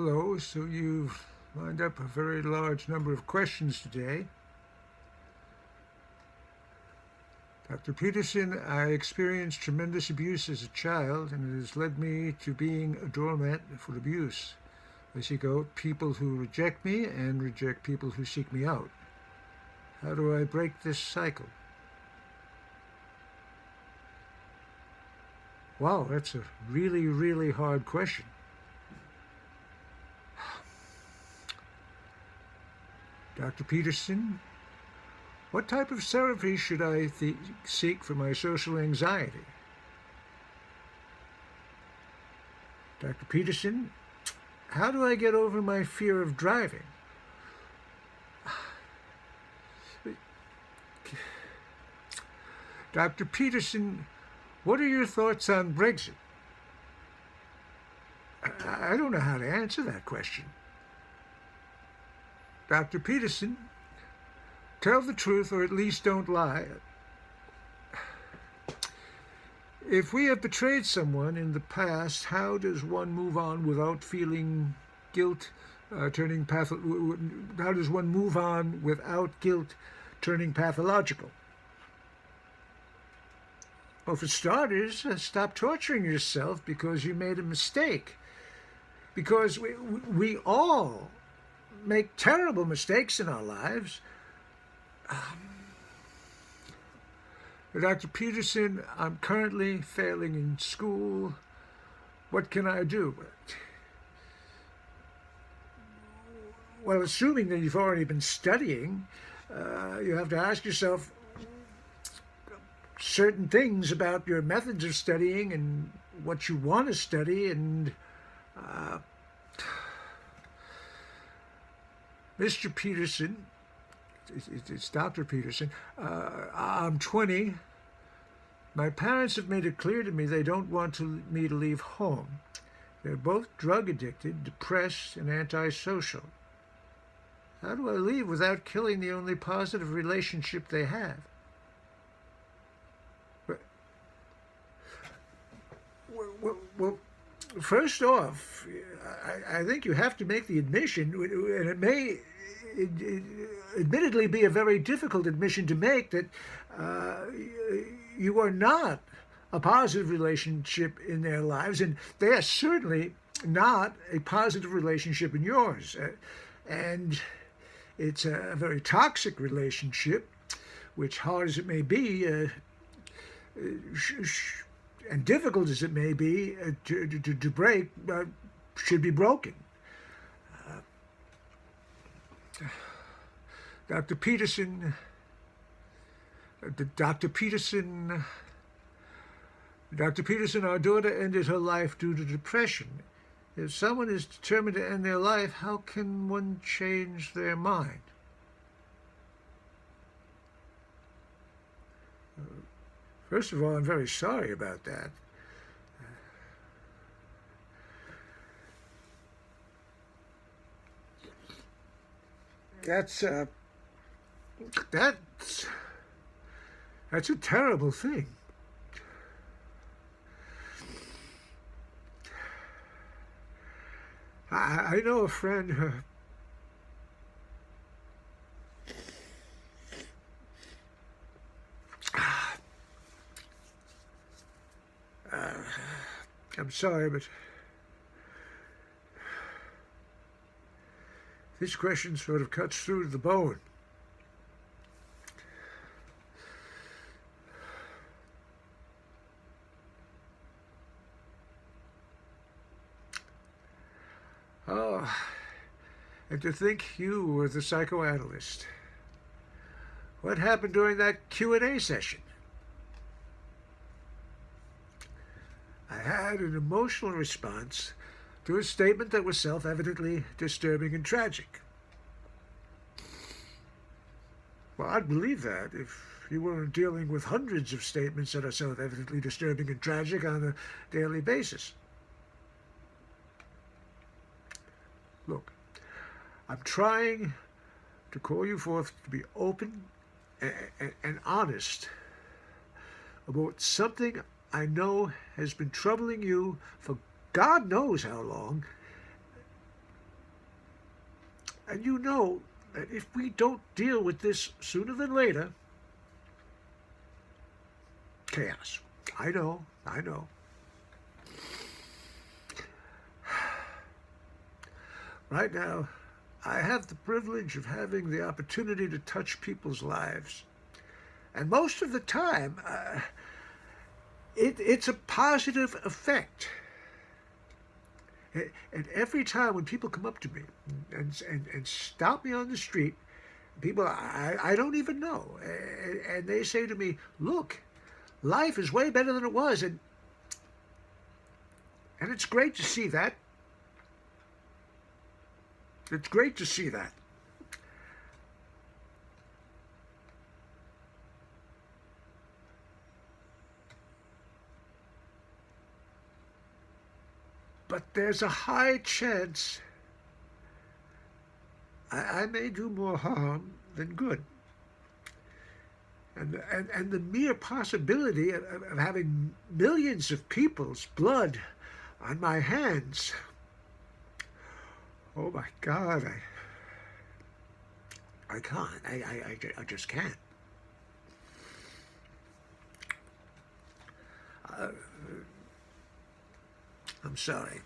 Hello, so you've lined up a very large number of questions today. Dr. Peterson, I experienced tremendous abuse as a child, and it has led me to being a doormat for abuse. I seek out people who reject me and reject people who seek me out. How do I break this cycle? Wow, that's a really, really hard question. Dr. Peterson, what type of therapy should I seek for my social anxiety? Dr. Peterson, how do I get over my fear of driving? Dr. Peterson, what are your thoughts on Brexit? I don't know how to answer that question. Dr. Peterson, tell the truth or at least don't lie. If we have betrayed someone in the past, how does one move on without feeling guilt how does one move on without guilt turning pathological? Well, for starters, stop torturing yourself because you made a mistake. Because we all make terrible mistakes in our lives. Dr. Peterson, I'm currently failing in school. What can I do? Well, assuming that you've already been studying, you have to ask yourself certain things about your methods of studying and what you want to study. And Mr. Peterson, it's Dr. Peterson, I'm 20. My parents have made it clear to me they don't want me to leave home. They're both drug addicted, depressed, and antisocial. How do I leave without killing the only positive relationship they have? Well, first off, I think you have to make the admission, and it may admittedly be a very difficult admission to make, that you are not a positive relationship in their lives, and they are certainly not a positive relationship in yours. And it's a very toxic relationship, which, hard as it may be, and difficult as it may be to break, should be broken. Dr. Peterson, our daughter ended her life due to depression. If someone is determined to end their life, how can one change their mind? First of all, I'm very sorry about that. That's a terrible thing. I know a friend. I'm sorry, but this question sort of cuts through to the bone. Oh, and to think you were the psychoanalyst. What happened during that Q&A session? I had an emotional response to a statement that was self-evidently disturbing and tragic. Well, I'd believe that if you weren't dealing with hundreds of statements that are self-evidently disturbing and tragic on a daily basis. Look, I'm trying to call you forth to be open and honest about something I know has been troubling you for God knows how long, And you know that if we don't deal with this sooner than later, chaos. I know, I know. Right now, I have the privilege of having the opportunity to touch people's lives. And most of the time, it's a positive effect. And every time when people come up to me and stop me on the street, people I don't even know, and they say to me, look, life is way better than it was. And it's great to see that. It's great to see that. But there's a high chance I may do more harm than good. And the mere possibility of having millions of people's blood on my hands, oh my God, I can't. I just can't. I'm sorry.